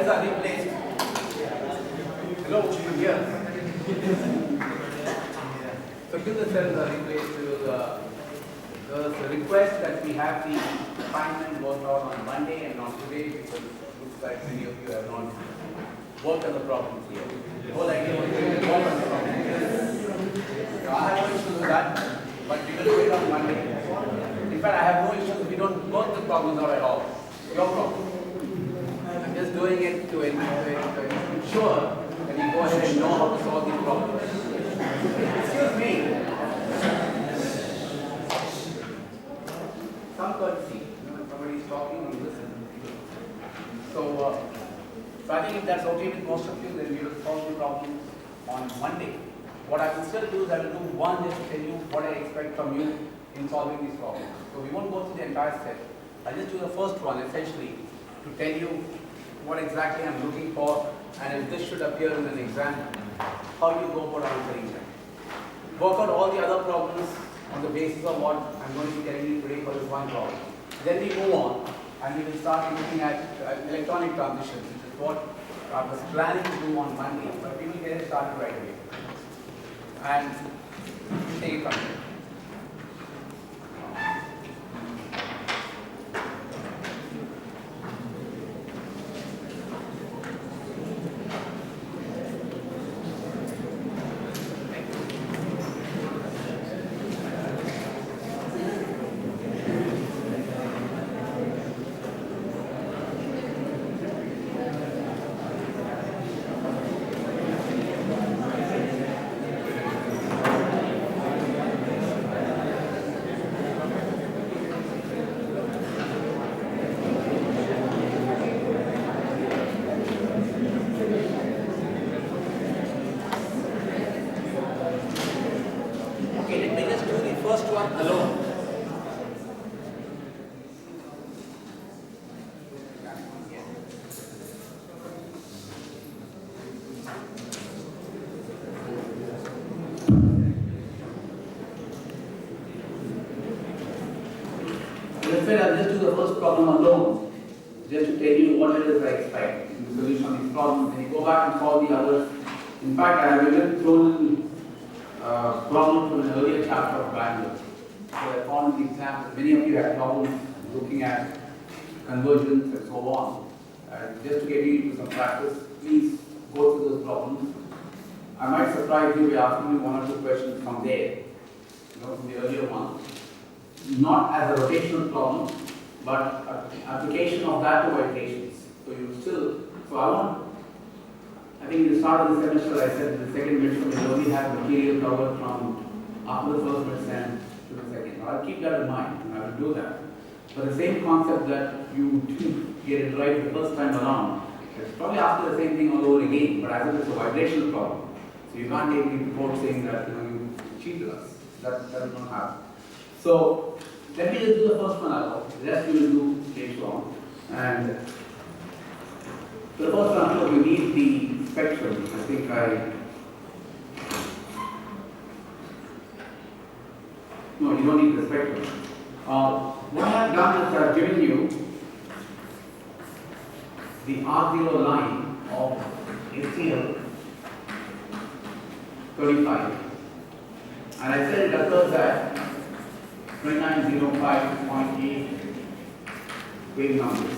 are replaced. Hello, you here? So tuner cells are replaced to the request that we have the assignment worked out on Monday and not today, because it looks like many of you have not worked on the problems here. The whole idea was to work on the problem. So I have no issue with that, but we will do it on Monday. In fact, I have no issues if we don't work the problems out at all. Your problem. I'm just doing it to ensure that you go ahead and know how to solve these problems. Excuse me. Some courtesy. When somebody is talking, you listen. So I think if that's okay with most of you, then we will solve the problem on Monday. What I will still do is I will do one just to tell you what I expect from you in solving these problems. So we won't go through the entire set. I'll just do the first one essentially to tell you what exactly I'm looking for, and if this should appear in an exam, how you go about answering them. Work out all the other problems on the basis of what I'm going to be telling you today for this one problem. Then we move on and we will start looking at electronic transitions, which is what I was planning to do on Monday, but we will get it started right away. And we'll take it from there. I'll just do the first problem alone, just to tell you what it is I expect in the solution of these problems. And you go back and solve the others. In fact, I have even thrown in problems from an earlier chapter of Banwell. So I found in the exams that many of you had problems looking at convergence and so on. Just to get you into some practice, please go through those problems. I might surprise you by asking you one or two questions from there, from the earlier one. Not as a rotational problem, but application of that to rotations. So you still, I think at the start of the semester I said the second midterm will only have material covered from after the first midterm to the second. I'll keep that in mind and I will do that. But the same concept that you didn't get it right the first time around, it's probably after the same thing all over again, but as if it's a vibrational problem. So you can't take me to court saying that you cheated us. That will not happen. So let me just do the first one out. The rest we will do later on. And the first one, we need the spectrum. I think no, you don't need the spectrum. What I have done is I have given you the R0 line of HCl 35. And I said it occurs at 2905.8 wave numbers.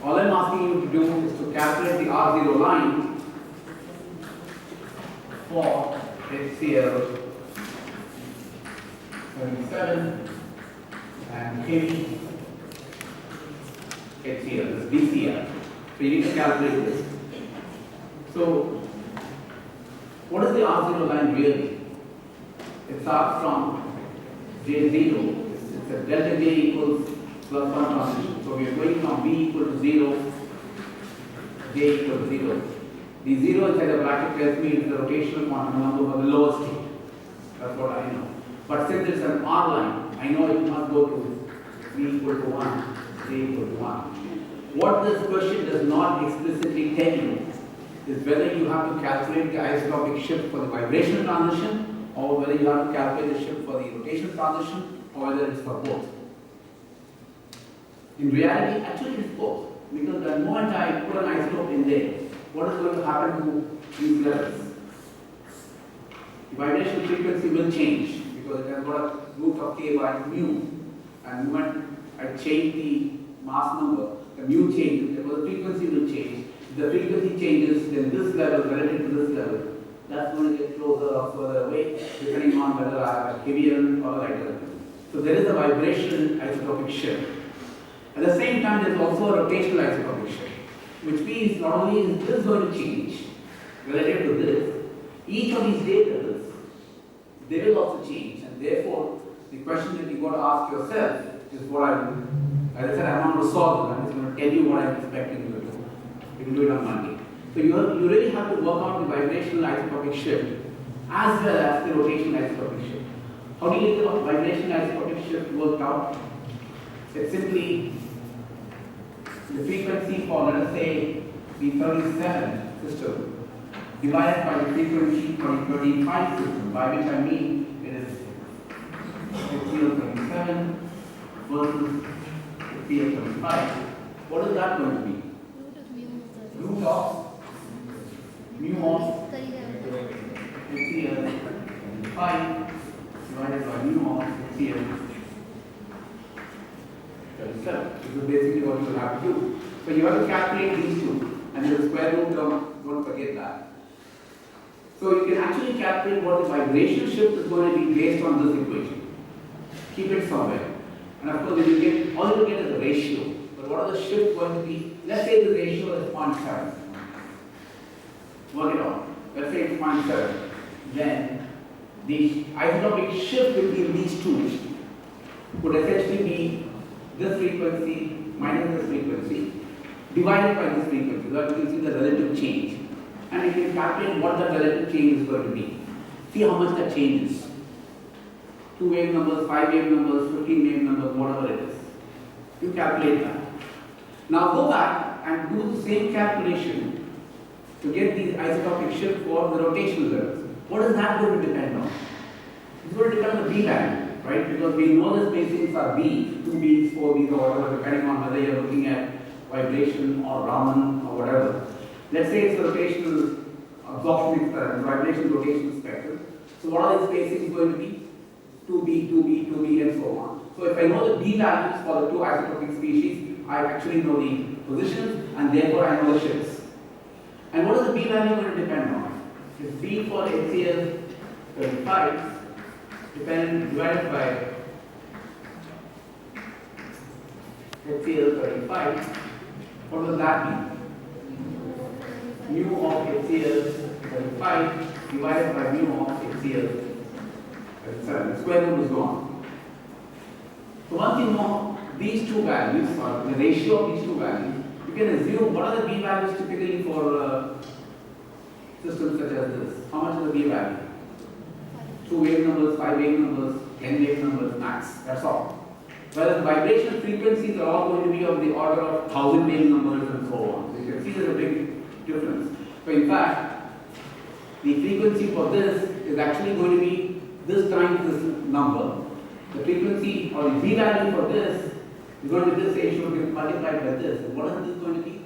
All I'm asking you to do is to calculate the R0 line for HCl 37 and Kv HCl, this BCl. So you need to calculate this. So what is the R0 line really? It starts from J0, it's a delta J equals plus 1 transition. So we are going from B equal to 0, J equal to 0. The 0 inside the bracket tells me it's the rotational quantum number for the lower state. That's what I know. But since it's an R line, I know it must go to B equal to 1, J equal to 1. What this question does not explicitly tell you is whether you have to calculate the isotopic shift for the vibrational transition, or whether you have to calculate the shift for the rotational transition, or whether it's for both. In reality, actually it's both. because the moment I put an isotope in there, what is going to happen to these levels? The vibration frequency will change because it has got a root of k by mu. And the moment I change the mass number, the mu changes, therefore the frequency will change. If the frequency changes, then this level relative to this level, that's going to get closer or further away, depending on whether I have a heavier or a lighter level. So there is a vibration isotopic shift. At the same time, there is also a rotational isotopic shift, which means not only is this going to change relative to this, each of these data levels, they will also change, and therefore the question that you've got to ask yourself is what as I said, I'm not going to solve it, I'm just going to tell you what I'm expecting you to do. You can do it on Monday. So you really have to work out the vibrational isotopic shift as well as the rotational isotopic shift. How do you get the vibrational isotopic shift worked out? It's simply the frequency for, let us say, the 37 system divided by the frequency for the 35 system, by which I mean it is HCl37 versus HCl35. What is that going to be? Root of mu of HCl5 divided by mu of HCl37. This is basically what you will have to do. So you have to calculate these two, and the square root term, don't forget that. So you can actually calculate what the vibration shift is going to be based on this equation. Keep it somewhere. And of course, you get, all you get is a ratio. But what are the shifts going to be? Let's say the ratio is 0.7. Work it out. Let's say it's 0.7. Then the isotopic shift between these two would essentially be this frequency minus this frequency divided by this frequency. So that you can see the relative change. And you can calculate what the relative change is going to be. See how much that changes. 2 wave numbers, 5 wave numbers, 15 wave numbers, whatever it is. You calculate that. Now go back and do the same calculation to get the isotopic shift for the rotational levels. What is that going to depend on? It's going to depend on the B value, right? Because we know the spacings are B, 2 Bs, 4 Bs, or whatever, depending on whether you're looking at vibration or Raman or whatever. Let's say it's a rotational absorption experiment, vibration rotation spectrum. So what are the spacings going to be? 2B, 2B, 2B, and so on. So if I know the B values for the two isotopic species, I actually know the positions, and therefore I know the shifts. And what is the B value going to depend on? It's B for HCl35 divided by HCl35. What does that mean? Mu of HCl35 divided by mu of HCl37. The square root is gone. So once you know these two values, or the ratio of these two values, you can assume what are the B values typically for systems such as this. How much is the B value? 2 wave numbers, 5 wave numbers, 10 wave numbers max. That's all. Whereas the vibration frequencies are all going to be of the order of 1000 wave numbers and so on. So you can see there's a big difference. So in fact, the frequency for this is actually going to be this times this number. The frequency or the B value for this is going to be this ratio multiplied by this. And what is this going to be?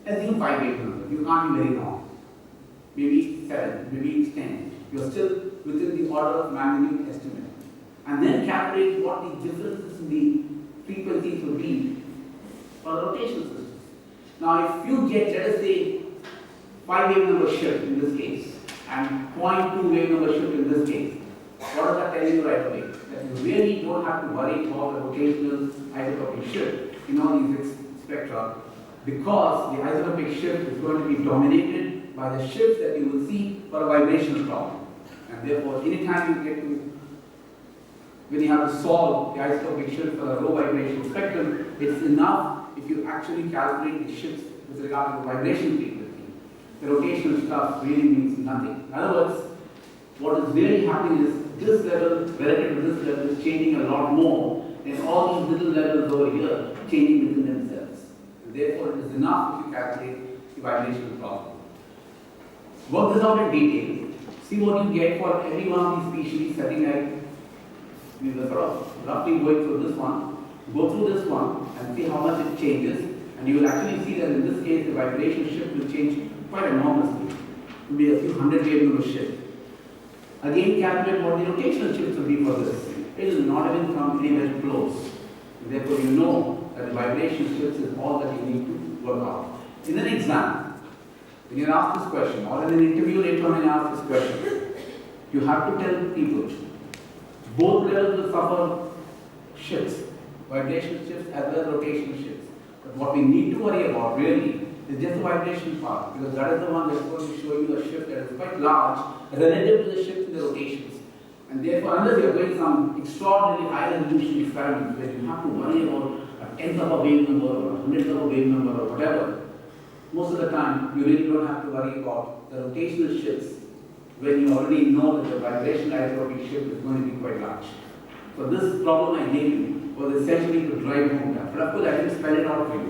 Assume 5 wave numbers. You can't be very wrong. Maybe it's 7, maybe it's 10. You're still within the order of magnitude estimate. And then calculate what the differences in the frequencies will be for the rotational systems. Now, if you get, let us say, 5 wave number shift in this case, and 0.2 wave number shift in this case, what does that tell you right away? That you really don't have to worry about the rotational isotopic shift in all these spectra, because the isotopic shift is going to be dominated by the shifts that you will see for a vibrational problem. And therefore, anytime you get to, when you have to solve the isotopic shift for a low vibration spectrum, it's enough if you actually calculate the shifts with regard to the vibration frequency. The rotational stuff really means nothing. In other words, what is really happening is this level relative to this level is changing a lot more than all these little levels over here changing within themselves. And therefore, it is enough if you calculate the vibrational problem. Work this out in detail. See what you get for every one of these species setting out. We will sort of roughly going through this one, go through this one and see how much it changes, and And you will actually see that in this case, the vibration shift will change quite enormously. It will be a few hundred wave number shift. Again, calculate what the rotational shifts will be for this. It will not even come anywhere close. Therefore, you know that the vibration shifts is all that you need to work out. In an exam, when you ask this question, or in an interview later on when you ask this question, you have to tell people both levels will suffer shifts, vibration shifts as well as rotational shifts. But what we need to worry about really is just the vibration part, because that is the one that is going to show you a shift that is quite large relative to the shift in the rotations. And therefore, unless you are doing some extraordinarily high resolution experiment where you have to worry about a tenth of a wave number or a hundredth of a wave number or whatever, most of the time you really don't have to worry about the rotational shifts when you already know that the vibration isotropy shift is going to be quite large. So this problem I gave you was essentially to drive home that. But of course I didn't spell it out for you.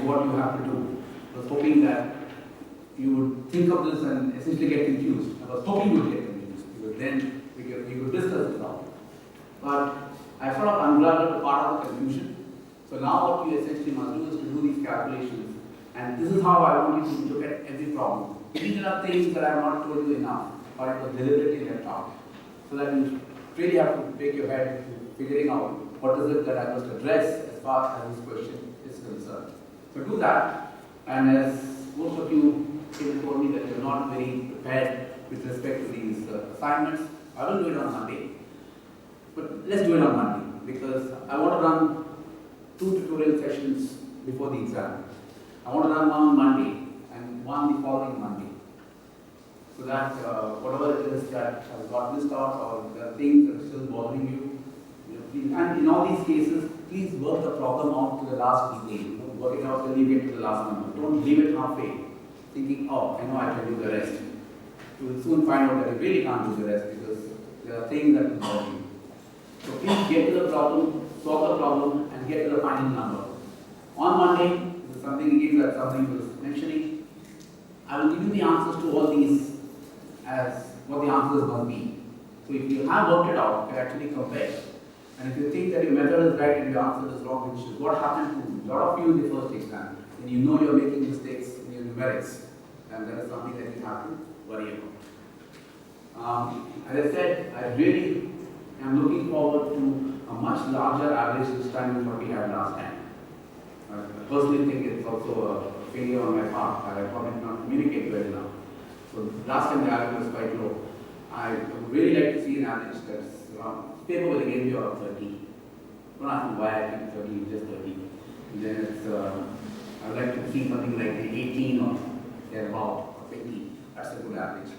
What you have to do. I was hoping that you would think of this and essentially get confused. I was hoping you would get confused, because then we could discuss this problem. But I sort of unraveled part of the confusion. So now what you essentially must do is to do these calculations. And this is how I want you to look at every problem. These are things that I have not told you enough, or it was deliberately left out. So that you really have to take your head to figuring out what is it that I must address as far as this question is concerned. So do that, and as most of you told me that you're not very prepared with respect to these assignments, I will do it on Monday. But let's do it on Monday, because I want to run 2 tutorial sessions before the exam. I want to run one on Monday and one the following Monday. So that whatever it is that has got missed out or the things that are still bothering you, please, and in all these cases, please work the problem out to the last detail. Work it out till you get to the last number. Don't leave it halfway, thinking, oh, I know I can do the rest. You will soon find out that you really can't do the rest, because there are things that will bother you. So please get to the problem, solve the problem, and get to the final number. On Monday, this is something again that something was mentioning, I will give you the answers to all these as what the answers must be. So if you have worked it out, you can actually compare. And if you think that your method is right and your answer is wrong, which is what happened to a lot of you in the first exam, then you know you're making mistakes in your numerics, and that is something that you have to worry about. As I said, I really am looking forward to a much larger average this time than what we had last time. I personally think it's also a failure on my part. I probably did not communicate well enough. So last time the average was quite low. I would really like to see an average that's around, paper will again be around 30. Don't ask me why I think 30, just 30. And then it's, I would like to see something like 18 or thereabout, or 20. That's a good average.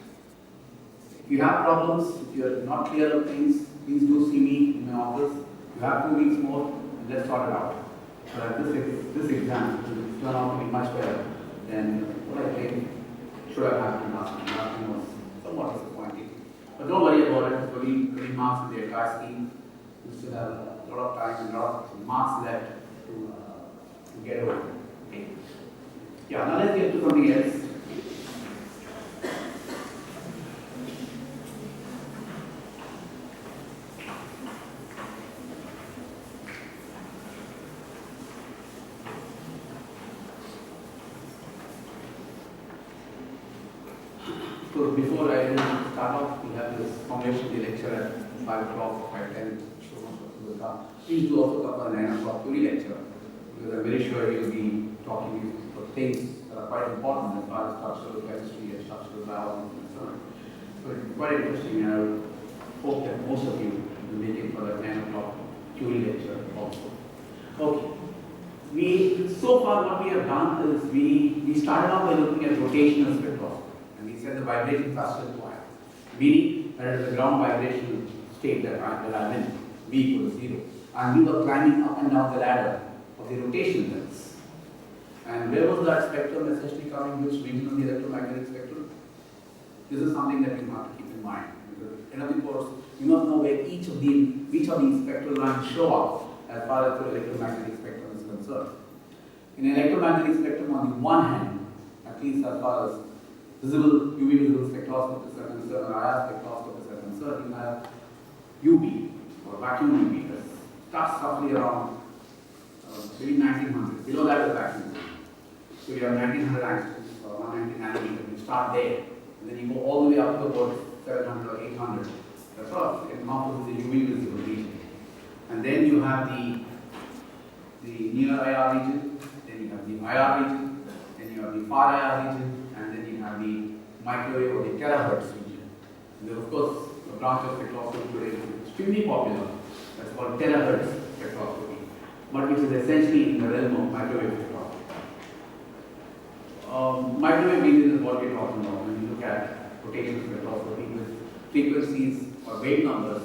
If you have problems, if you're not clear of things, please do see me in my office. You have 2 weeks more, and let's sort it out. So that this exam will turn out to be much better than what I think should have happened last time. Last time was somewhat disappointing. But don't worry about it. It's only 20 marks in the entire scheme. You still have a lot of time and a lot of marks left to get over. Okay. Yeah, now let's get to something else. So before I start off, we have this foundation lecture at 5 o'clock, 5:10. Please do also come at 9 o'clock theory lecture, because I'm very sure you'll be talking about things that are quite important as far as structural chemistry and structural biology is concerned. So it's quite interesting, and I hope that most of you will make it for the 9 o'clock theory lecture also. Okay. So far what we have done is we started off by looking at rotational spectroscopy. The vibrations are still quiet, meaning that it is the ground vibrational state that I'm in, V equals 0. And we were climbing up and down the ladder of the rotation lengths. And where was that spectrum essentially coming? Which region of the electromagnetic spectrum? This is something that you have to keep in mind. In other words, you must know where each of these spectral lines show up as far as the electromagnetic spectrum is concerned. In an electromagnetic spectrum, on the one hand, at least as far as visible, UV visible spectroscopic is concerned, or IR spectroscopic is concerned, you have UV, or vacuum UV, that starts roughly around maybe 1900. Below that is vacuum. So you have 1900 axis or 190 nanometer. You start there, and then you go all the way up to about 700 or 800. That's all. It encompasses the UV visible region. And then you have the near IR region, then you have the IR region, then you have the far IR region, and then you have the microwave or the terahertz region. And then of course, the branch of spectroscopy today is extremely popular. That's called terahertz spectroscopy, but which is essentially in the realm of microwave spectroscopy. Microwave region is what we're talking about when you look at rotational spectroscopy with frequencies or wave numbers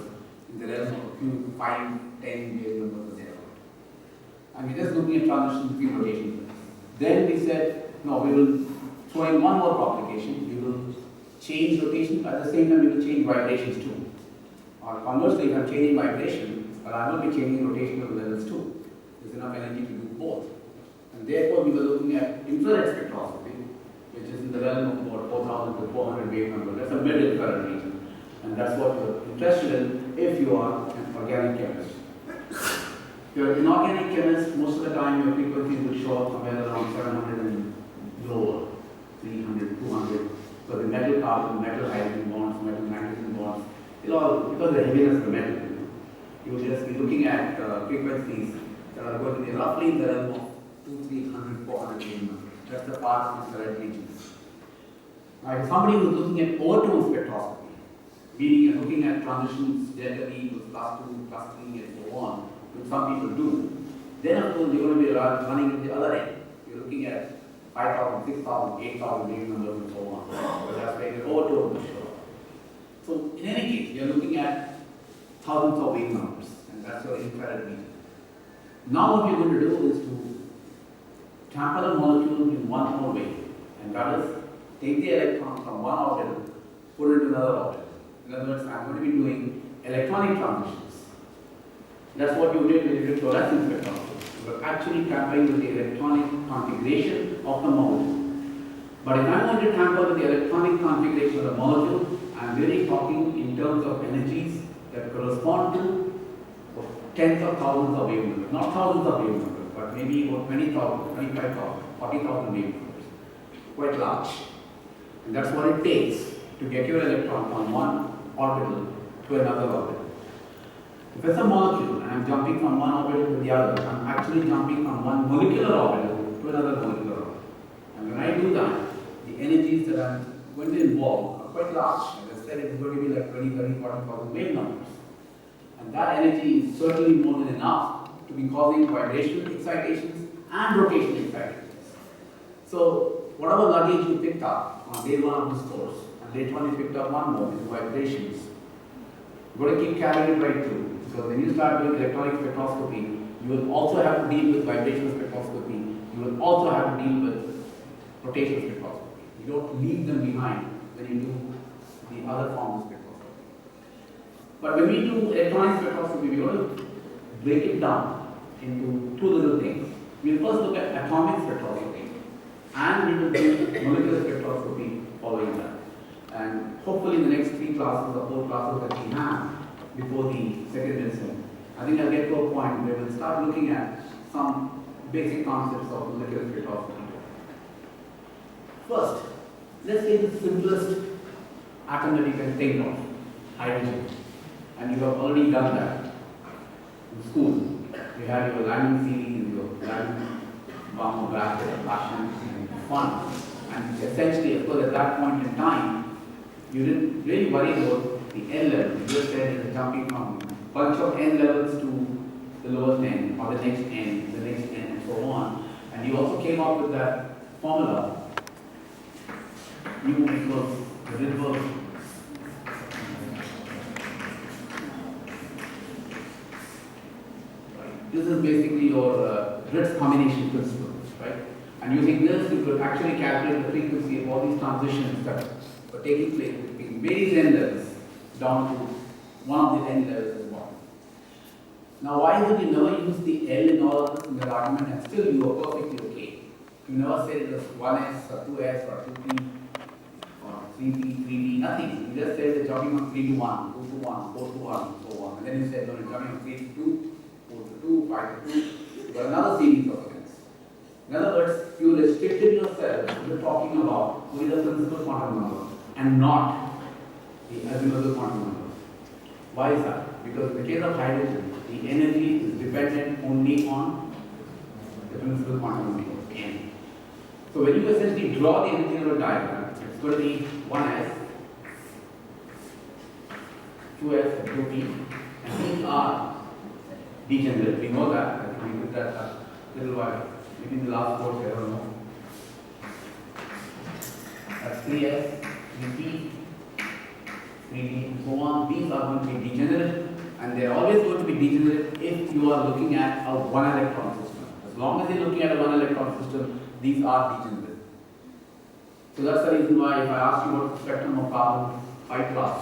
in the realm of a few 5, 10 wave numbers per second. And we're just looking at transition between rotations. Then we said, no, we will throw in one more complication. We will change rotation, at the same time we will change vibrations too. Or conversely, if I'm changing vibration, but I will be changing rotational levels too. There's enough energy to do both. And therefore, we were looking at infrared spectroscopy, which is in the realm of about 4,000 to 400 wave number. That's a mid-infrared region. And that's what you're interested in if you are an organic chemist. If you're an inorganic chemist, most of the time your frequencies will show up somewhere around 700 and lower, 300, 200. So the metal carbon, metal hydrogen bonds, metal nitrogen bonds, it all, because of the heaviness of the metal, you will just be looking at frequencies that are going to be roughly in the realm of 200, 300, 400 wave numbers. That's the part of infrared regions. Now, if somebody who is looking at O2 spectroscopy, meaning you're looking at transitions delta V equals +2, +3, and so on, which some people do, then of course you're going to be running at the other end. You're looking at 5,000, 6,000, 8,000 wave numbers and so on. So that's where your O2 will show up. So in any case, you're looking at thousands of wave numbers, and that's your infrared region. Now what you're going to do is to tamper the molecule in one more way, and that is take the electron from one orbital, put it into another orbital. In other words, I'm going to be doing electronic transitions. That's what you did when you did fluorescence spectroscopy. You are actually tampering with the electronic configuration of the molecule. But if I'm going to tamper with the electronic configuration of the molecule, I'm really talking in terms of energies that correspond to tens of thousands of wave numbers. Not thousands of wave numbers, but maybe about 20,000, 25,000, 40,000 wave numbers. Quite large. And that's what it takes to get your electron from one orbital to another orbital. If it's a molecule and I'm jumping from one orbital to the other, I'm actually jumping from one molecular orbital to another molecular orbital. And when I do that, the energies that I'm going to involve are quite large. As I said, it's going to be like 20, 30, 40,000 wave numbers. And that energy is certainly more than enough to be causing vibrational excitations and rotational excitations. So whatever luggage you picked up on day one of this course, and later on you picked up one more, which is vibrations, you're going to keep carrying it right through. Because when you start doing electronic spectroscopy, you will also have to deal with vibrational spectroscopy. You will also have to deal with rotational spectroscopy. You don't leave them behind when you do the other forms of spectroscopy. But when we do electronic spectroscopy, we want to break it down into two little things. We'll first look at atomic spectroscopy, and we will do molecular spectroscopy following that. And hopefully in the next 3 classes or 4 classes that we have before the second lesson, I think I'll get to a point where we'll start looking at some basic concepts of molecular spectroscopy. First, let's take the simplest atom that you can think of, hydrogen. And you have already done that in school. You had your landing series, your landing bomb, bracket, passion, and fun. And essentially, of course, at that point in time, you didn't really worry about the N level. You just said it's jumping from a bunch of N levels to the lowest N, or the next N, the next N, and so on. And you also came up with that formula, U equals the Rydberg. This is basically your Ritz combination principle, right? And using this, you could actually calculate the frequency of all these transitions that were taking place between various N levels down to one of the N levels at the bottom. Now, why is it you never use the L in all of this in the argument and still you are perfectly okay? You never said it was 1s or 2s or 2p or 3p, 3d, nothing. You just said it's jumping from 3 to 1, 2 to 1, 4 to 1, and so on. And then you said, no, it's jumping from 3 to 2, 4 to 2, 5 to 2, you've got another series of events. In other words, you restricted yourself to talking about only the principal quantum number and not the azimuttal quantum number. Why is that? Because in the case of hydrogen, the energy is dependent only on the principal quantum number, n. So when you essentially draw the energy level diagram, it's going to be 1s, 2s, and 2p, and these are degenerate. We know that. I think we did that a little while, maybe in the last course, I don't know. That's 3s, 3p, 3d, and so on. These are going to be degenerate, and they are always going to be degenerate if you are looking at a one electron system. As long as you're looking at a one electron system, these are degenerate. So that's the reason why if I ask you what the spectrum of carbon 5 plus,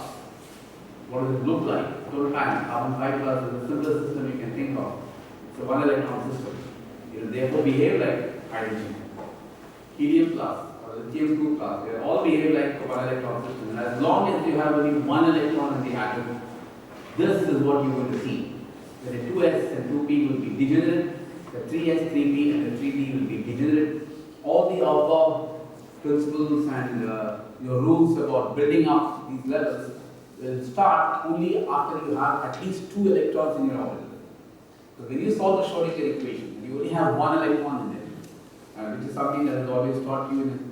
what does it look like? Total time, carbon 5 plus is the simplest system you can think of. It's a one electron system. It will therefore behave like hydrogen. Helium plus or lithium 2 plus, they all behave like a one electron system. And as long as you have only one electron in the atom, this is what you're going to see. The 2s and 2p will be degenerate, the 3s, 3p, and the 3d will be degenerate. All the above principles and your rules about building up these levels will start only after you have at least 2 electrons in your orbital. So when you solve the Schrodinger equation, you only have 1 electron in it, which is something that is always taught you in